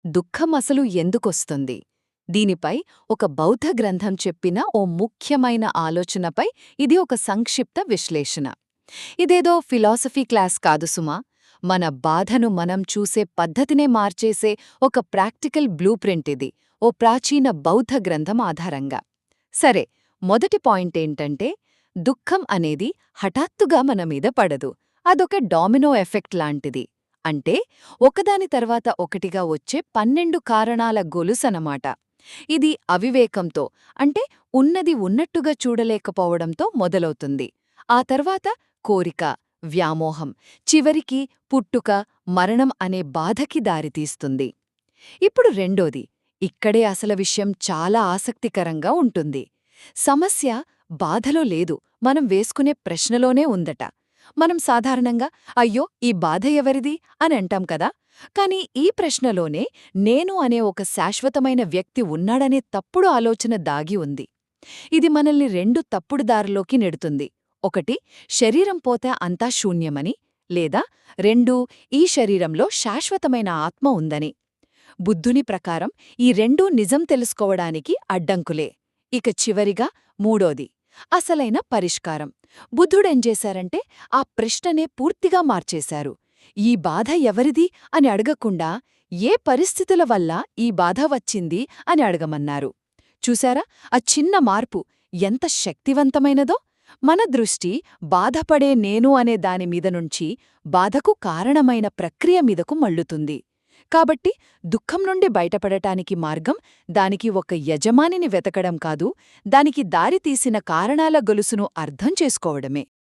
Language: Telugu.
దుఃఖం అసలు ఎందుకొస్తుంది? దీనిపై ఒక బౌద్ధ గ్రంథం చెప్పిన ఓ ముఖ్యమైన ఆలోచనపై ఇది ఒక సంక్షిప్త విశ్లేషణ. ఇదేదో ఫిలాసఫీ క్లాస్ కాదు సుమా, మన బాధను మనం చూసే పద్ధతినే మార్చేసే ఒక ప్రాక్టికల్ బ్లూప్రింట్ ఇది, ఓ ప్రాచీన బౌద్ధ గ్రంథం ఆధారంగా. సరే, మొదటి పాయింటేంటంటే, దుఃఖం అనేది హఠాత్తుగా మన మీద పడదు. అదొక డామినో ఎఫెక్ట్ లాంటిది. అంటే ఒకదాని తర్వాత ఒకటిగా వచ్చే 12 కారణాల గొలుసనమాట. ఇది అవివేకంతో, అంటే ఉన్నది ఉన్నట్టుగా చూడలేకపోవడంతో మొదలవుతుంది. ఆ తర్వాత కోరిక, వ్యామోహం, చివరికి పుట్టుక, మరణం అనే బాధకి దారితీస్తుంది. ఇప్పుడు రెండోది, ఇక్కడే అసలు విషయం చాలా ఆసక్తికరంగా ఉంటుంది. సమస్య బాధలో లేదు, మనం వేసుకునే ప్రశ్నలోనే ఉందట. మనం సాధారణంగా అయ్యో ఈ బాధ ఎవరిది అని అంటాం కదా, కాని ఈ ప్రశ్నలోనే నేను అనే ఒక శాశ్వతమైన వ్యక్తి ఉన్నాడనే తప్పుడు ఆలోచన దాగి ఉంది. ఇది మనల్ని రెండు తప్పుడు దారిలోకి నెడుతుంది. ఒకటి, శరీరం పోతే అంతా శూన్యమని, లేదా రెండు, ఈ శరీరంలో శాశ్వతమైన ఆత్మ ఉందని. బుద్ధుని ప్రకారం ఈ రెండూ నిజం తెలుసుకోవడానికి అడ్డంకులే. ఇక చివరిగా మూడోది, అసలైన పరిష్కారం. బుద్ధుడేంచేశారంటే ఆ ప్రశ్ననే పూర్తిగా మార్చేశారు. ఈ బాధ ఎవరిది అని అడగకుండా ఏ పరిస్థితుల వల్ల ఈ బాధ వచ్చింది అని అడగమన్నారు. చూశారా, ఆ చిన్న మార్పు ఎంత శక్తివంతమైనదో? మన దృష్టి బాధపడే నేను అనే దానిమీద నుంచి బాధకు కారణమైన ప్రక్రియ మీదకు మళ్ళుతుంది. కాబట్టి దుఃఖం నుండి బయటపడటానికి మార్గం దానికి ఒక యజమానిని వెతకడం కాదు, దానికి దారితీసిన కారణాల గొలుసును అర్థం చేసుకోవడమే.